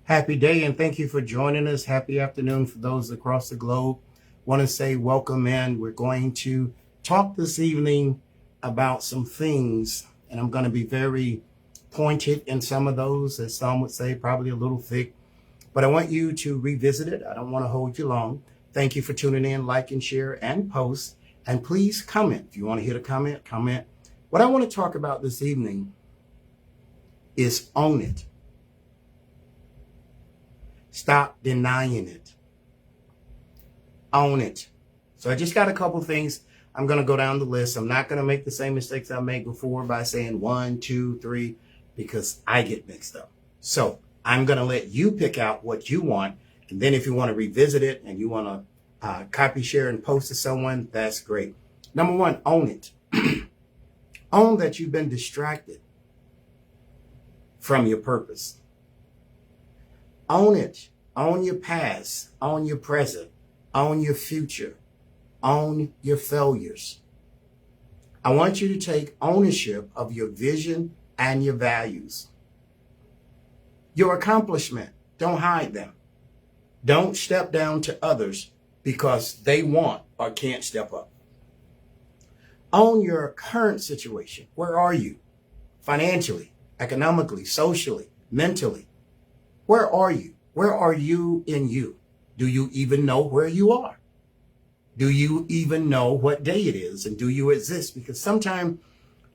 Happy day and thank you for joining us. Happy afternoon for those across the globe. Want to say welcome in. We're going to talk this evening about some things, and I'm going to be very pointed in some of those, as some would say, probably a little thick, but I want you to revisit it. I don't want to hold you long. Thank you for tuning in, like and share and post, and please comment. If you want to hit a comment. What I want to talk about this evening is own it. Stop denying it. Own it. So I just got a couple things. I'm going to go down the list. I'm not going to make the same mistakes I made before by saying 1, 2, 3, because I get mixed up. So I'm going to let you pick out what you want. And then if you want to revisit it and you want to copy, share, and post to someone, that's great. Number one, own it. Own that you've been distracted from your purpose. Own it. Own your past. Own your present. Own your future. Own your failures. I want you to take ownership of your vision and your values. Your accomplishment. Don't hide them. Don't step down to others because they want or can't step up. Own your current situation. Where are you? Financially, economically, socially, mentally. Where are you? Where are you in you? Do you even know where you are? Do you even know what day it is? And do you exist? Because sometimes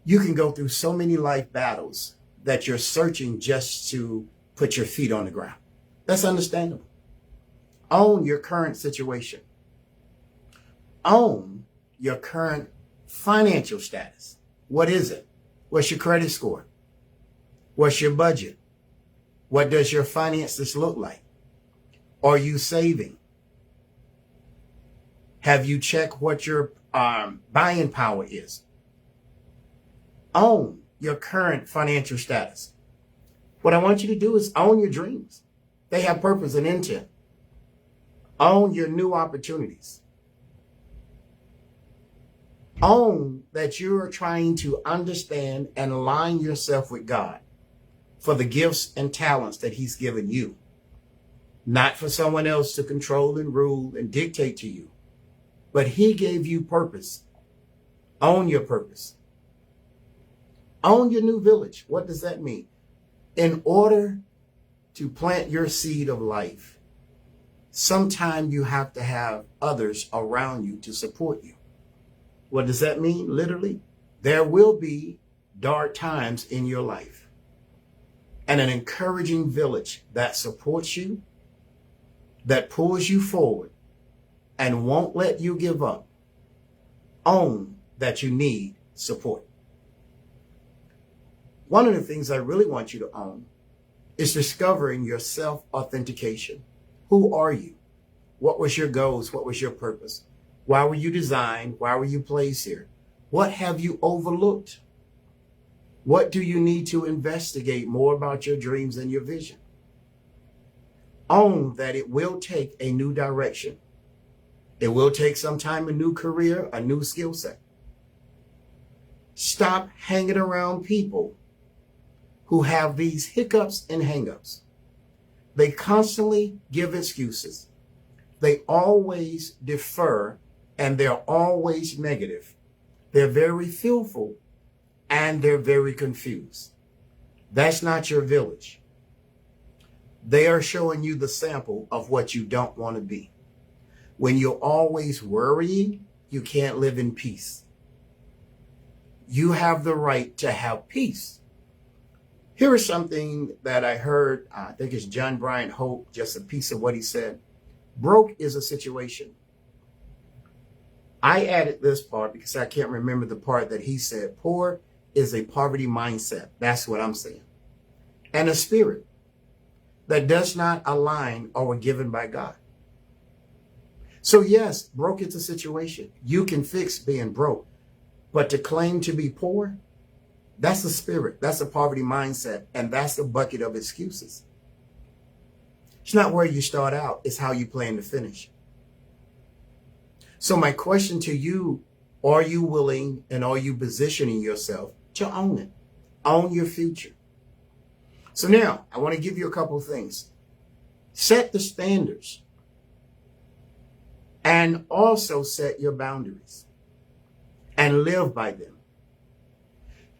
you can go through so many life battles that you're searching just to put your feet on the ground. That's understandable. Own your current situation. Own your current financial status. What is it? What's your credit score? What's your budget? What does your finances look like? Are you saving? Have you checked what your buying power is? Own your current financial status. What I want you to do is own your dreams. They have purpose and intent. Own your new opportunities. Own that you are trying to understand and align yourself with God for the gifts and talents that he's given you, not for someone else to control and rule and dictate to you, but he gave you purpose. Own your purpose. Own your new village. What does that mean? In order to plant your seed of life, sometimes you have to have others around you to support you. What does that mean? Literally, there will be dark times in your life. And an encouraging village that supports you, that pulls you forward, and won't let you give up. Own that you need support. One of the things I really want you to own is discovering your self-authentication. Who are you? What was your goals? What was your purpose? Why were you designed? Why were you placed here? What have you overlooked? What do you need to investigate more about your dreams and your vision? Own that it will take a new direction. It will take some time, a new career, a new skill set. Stop hanging around people who have these hiccups and hangups. They constantly give excuses. They always defer, and they're always negative. They're very fearful, and they're very confused. That's not your village. They are showing you the sample of what you don't want to be. When you're always worrying, you can't live in peace. You have the right to have peace. Here is something that I heard, I think it's John Bryant Hope, just a piece of what he said. Broke is a situation. I added this part because I can't remember the part that he said. Poor is a poverty mindset. That's what I'm saying. And a spirit that does not align or were given by God. So yes, broke is a situation. You can fix being broke. But to claim to be poor, that's a spirit. That's a poverty mindset. And that's a bucket of excuses. It's not where you start out. It's how you plan to finish. So my question to you, are you willing and are you positioning yourself to own it? Own your future. So now I want to give you a couple of things. Set the standards and also set your boundaries and live by them.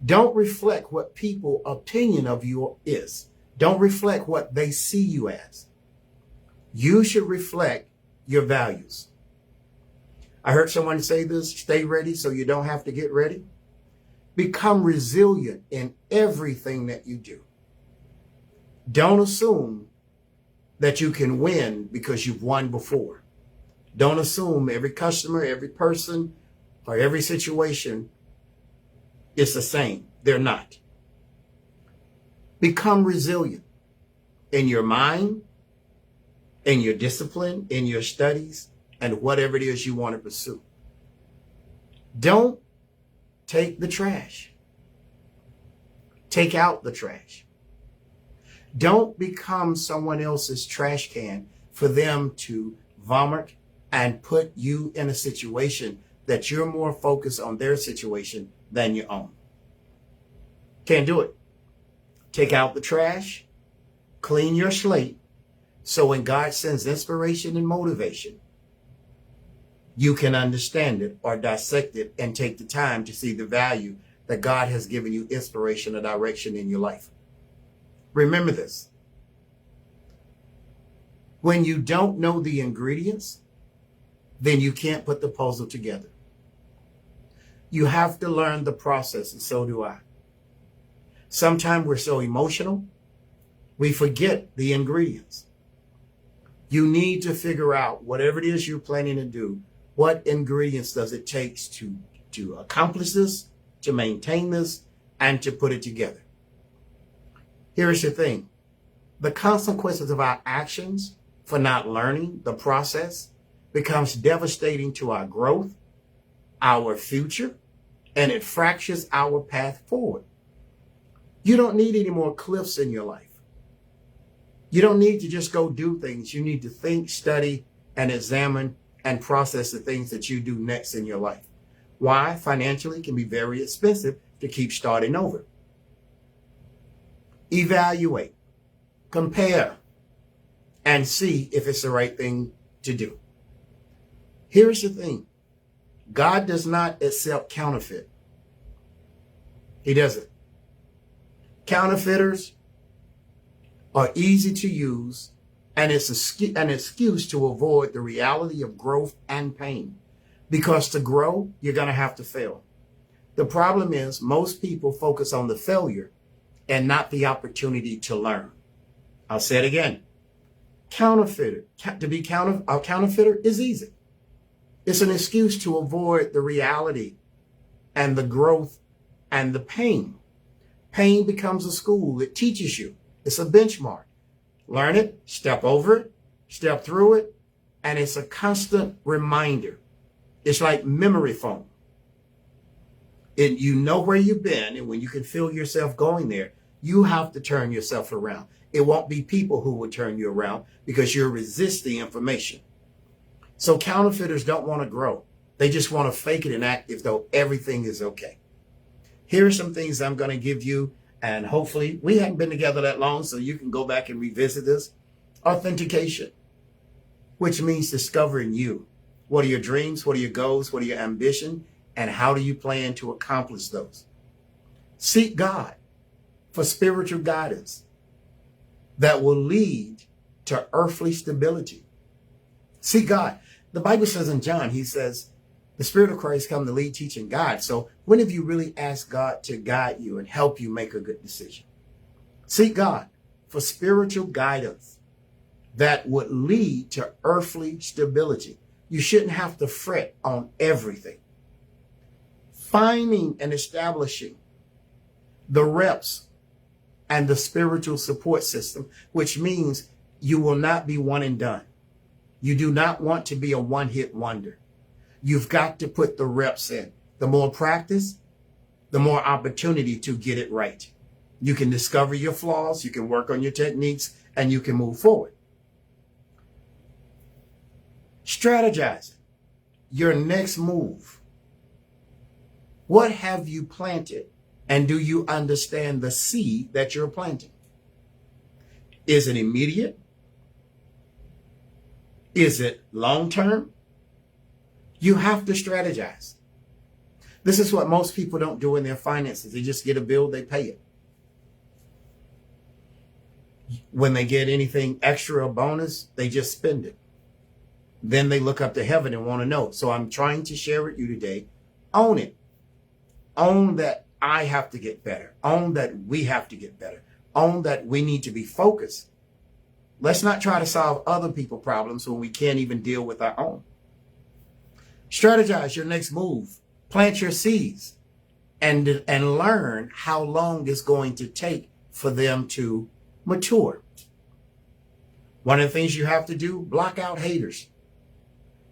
Don't reflect what people's opinion of you is. Don't reflect what they see you as. You should reflect your values. I heard someone say this, stay ready so you don't have to get ready. Become resilient in everything that you do. Don't assume that you can win because you've won before. Don't assume every customer, every person, or every situation is the same. They're not. Become resilient in your mind, in your discipline, in your studies, and whatever it is you want to pursue. Don't take the trash. Take out the trash. Don't become someone else's trash can for them to vomit and put you in a situation that you're more focused on their situation than your own. Can't do it. Take out the trash, clean your slate, so when God sends inspiration and motivation, you can understand it or dissect it and take the time to see the value that God has given you inspiration or direction in your life. Remember this. When you don't know the ingredients, then you can't put the puzzle together. You have to learn the process, and so do I. Sometimes we're so emotional, we forget the ingredients. You need to figure out whatever it is you're planning to do, what ingredients does it take to accomplish this, to maintain this, and to put it together. Here's the thing. The consequences of our actions for not learning the process becomes devastating to our growth, our future, and it fractures our path forward. You don't need any more cliffs in your life. You don't need to just go do things. You need to think, study, and examine and process the things that you do next in your life. Why? Financially, it can be very expensive to keep starting over. Evaluate, compare, and see if it's the right thing to do. Here's the thing. God does not accept counterfeit. He doesn't. Counterfeiters are easy to use, and it's an excuse to avoid the reality of growth and pain. Because to grow, you're going to have to fail. The problem is most people focus on the failure and not the opportunity to learn. I'll say it again. Counterfeiter. To be a counterfeiter is easy. It's an excuse to avoid the reality and the growth and the pain. Pain becomes a school. It teaches you. It's a benchmark. Learn it, step over it, step through it, and it's a constant reminder. It's like memory foam. And you know where you've been, and when you can feel yourself going there, you have to turn yourself around. It won't be people who will turn you around because you're resisting information. So counterfeiters don't want to grow. They just want to fake it and act as though everything is okay. Here are some things I'm going to give you, and hopefully we haven't been together that long, so you can go back and revisit this. Authentication, which means discovering you. What are your dreams? What are your goals? What are your ambitions? And how do you plan to accomplish those? Seek God for spiritual guidance that will lead to earthly stability. Seek God. The Bible says in John, he says, the Spirit of Christ come to lead, teach, and guide. So when have you really asked God to guide you and help you make a good decision? Seek God for spiritual guidance that would lead to earthly stability. You shouldn't have to fret on everything. Finding and establishing the reps and the spiritual support system, which means you will not be one and done. You do not want to be a one-hit wonder. You've got to put the reps in. The more practice, the more opportunity to get it right. You can discover your flaws, you can work on your techniques, and you can move forward. Strategizing your next move. What have you planted, and do you understand the seed that you're planting? Is it immediate? Is it long-term? You have to strategize. This is what most people don't do in their finances. They just get a bill, they pay it. When they get anything extra or bonus, they just spend it. Then they look up to heaven and want to know. So I'm trying to share with you today. Own it. Own that I have to get better. Own that we have to get better. Own that we need to be focused. Let's not try to solve other people's problems when we can't even deal with our own. Strategize your next move. Plant your seeds and learn how long it's going to take for them to mature. One of the things you have to do, block out haters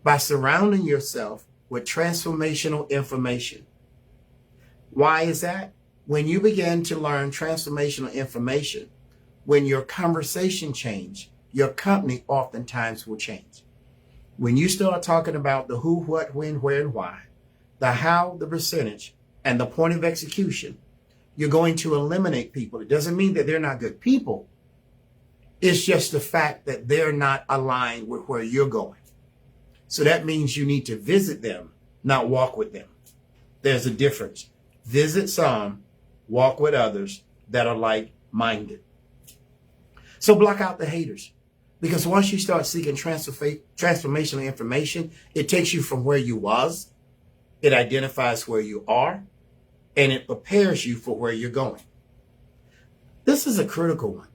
by surrounding yourself with transformational information. Why is that? When you begin to learn transformational information, when your conversation change, your company oftentimes will change. When you start talking about the who, what, when, where, and why, the how, the percentage, and the point of execution, you're going to eliminate people. It doesn't mean that they're not good people. It's just the fact that they're not aligned with where you're going. So that means you need to visit them, not walk with them. There's a difference. Visit some, walk with others that are like-minded. So block out the haters. Because once you start seeking transformational information, it takes you from where you was, it identifies where you are, and it prepares you for where you're going. This is a critical one.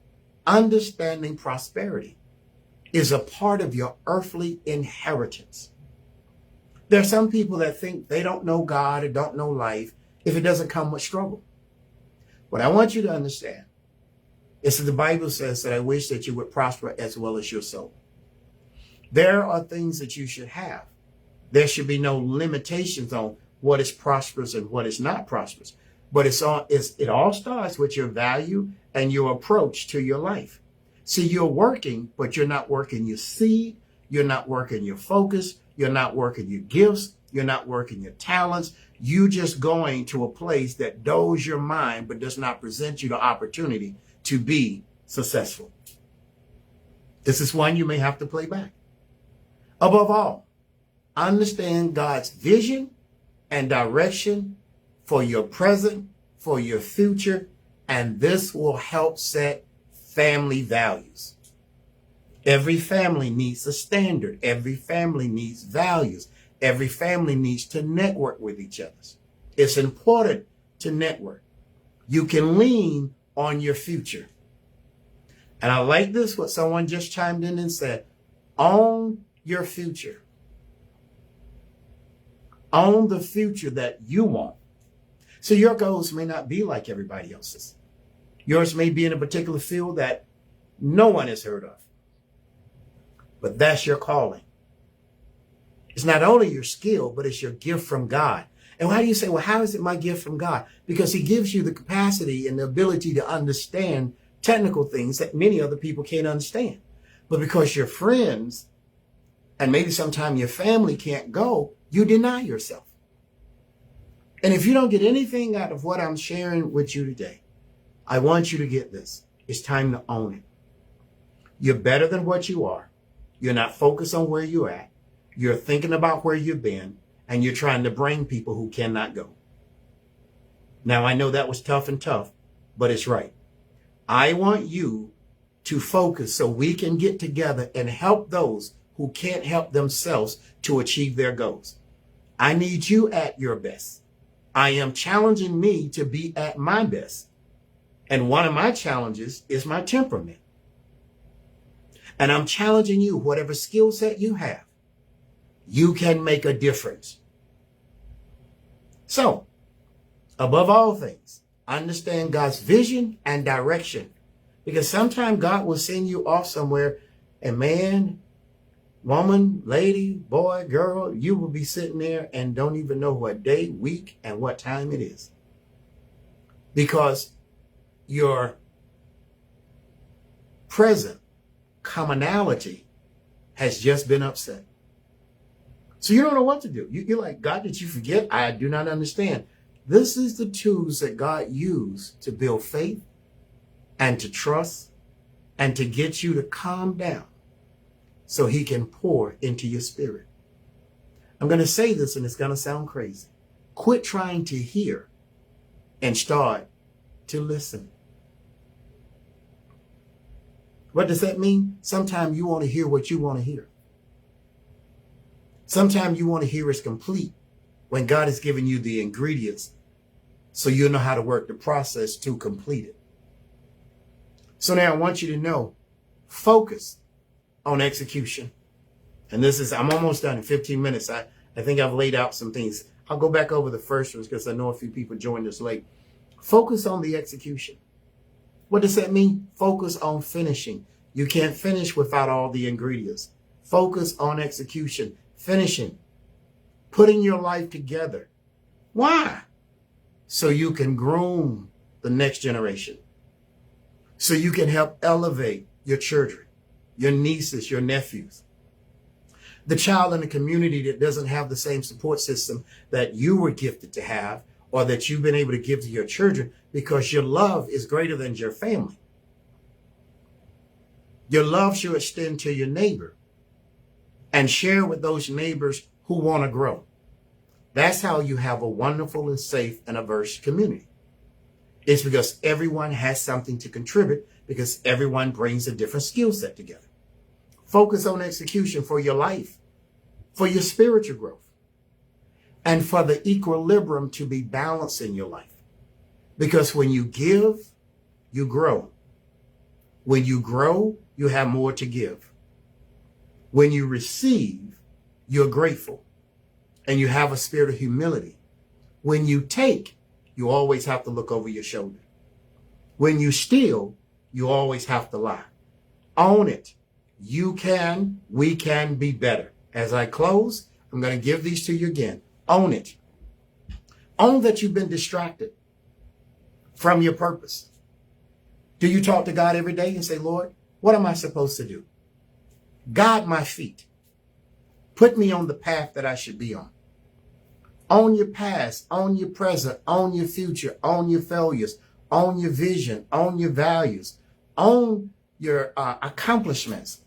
Understanding prosperity is a part of your earthly inheritance. There are some people that think they don't know God or don't know life if it doesn't come with struggle. What I want you to understand is that the Bible says that I wish that you would prosper as well as your soul. There are things that you should have. There should be no limitations on what is prosperous and what is not prosperous. But it all starts with your value and your approach to your life. See, you're working, but you're not working your seed. You're not working your focus. You're not working your gifts. You're not working your talents. You just going to a place that dulls your mind, but does not present you the opportunity to be successful. This is one you may have to play back. Above all, understand God's vision and direction for your present, for your future, and this will help set family values. Every family needs a standard. Every family needs values. Every family needs to network with each other. It's important to network. You can lean on your future. And I like this, what someone just chimed in and said, own your future. Own the future that you want. So your goals may not be like everybody else's. Yours may be in a particular field that no one has heard of. But that's your calling. It's not only your skill, but it's your gift from God. And why do you say, well, how is it my gift from God? Because he gives you the capacity and the ability to understand technical things that many other people can't understand. But because your friends and maybe sometime your family can't go, you deny yourself. And if you don't get anything out of what I'm sharing with you today, I want you to get this. It's time to own it. You're better than what you are. You're not focused on where you're at. You're thinking about where you've been, and you're trying to bring people who cannot go. Now, I know that was tough, but it's right. I want you to focus so we can get together and help those who can't help themselves to achieve their goals. I need you at your best. I am challenging me to be at my best. And one of my challenges is my temperament. And I'm challenging you, whatever skill set you have, you can make a difference. So, above all things, understand God's vision and direction. Because sometimes God will send you off somewhere, and man, woman, lady, boy, girl, you will be sitting there and don't even know what day, week, and what time it is. Because your present commonality has just been upset. So you don't know what to do. You're like, God, did you forget? I do not understand. This is the tools that God used to build faith and to trust and to get you to calm down so he can pour into your spirit. I'm going to say this and it's going to sound crazy. Quit trying to hear and start to listen. What does that mean? Sometimes you want to hear what you want to hear. Sometimes you want to hear it's complete when God has given you the ingredients so you know how to work the process to complete it. So now I want you to know, focus on execution. And I'm almost done in 15 minutes. I think I've laid out some things. I'll go back over the first ones because I know a few people joined us late. Focus on the execution. What does that mean? Focus on finishing. You can't finish without all the ingredients. Focus on execution, finishing, putting your life together. Why? So you can groom the next generation. So you can help elevate your children, your nieces, your nephews. The child in the community that doesn't have the same support system that you were gifted to have or that you've been able to give to your children because your love is greater than your family. Your love should extend to your neighbor and share with those neighbors who want to grow. That's how you have a wonderful and safe and diverse community. It's because everyone has something to contribute because everyone brings a different skill set together. Focus on execution for your life, for your spiritual growth, and for the equilibrium to be balanced in your life. Because when you give, you grow. When you grow, you have more to give. When you receive, you're grateful and you have a spirit of humility. When you take, you always have to look over your shoulder. When you steal, you always have to lie. Own it. We can be better. As I close, I'm going to give these to you again. Own it. Own that you've been distracted from your purpose. Do you talk to God every day and say, Lord, what am I supposed to do? Guide my feet. Put me on the path that I should be on. Own your past, own your present, own your future, own your failures, own your vision, own your values, own your accomplishments,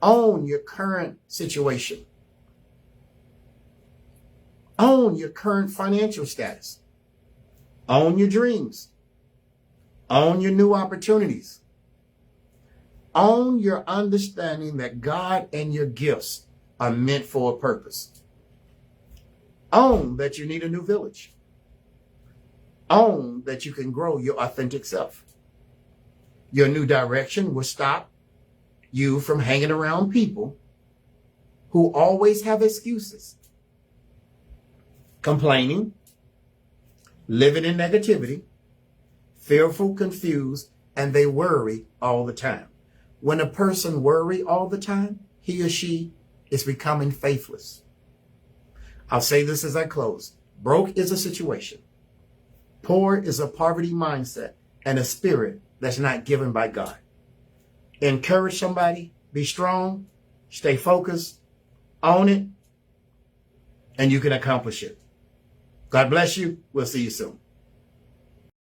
own your current situation, own your current financial status, own your dreams, own your new opportunities, own your understanding that God and your gifts are meant for a purpose. Own that you need a new village. Own that you can grow your authentic self. Your new direction will stop you from hanging around people who always have excuses, complaining, living in negativity, fearful, confused, and they worry all the time. When a person worries all the time, he or she is becoming faithless. I'll say this as I close. Broke is a situation. Poor is a poverty mindset and a spirit that's not given by God. Encourage somebody, be strong, stay focused, own it, and you can accomplish it. God bless you. We'll see you soon.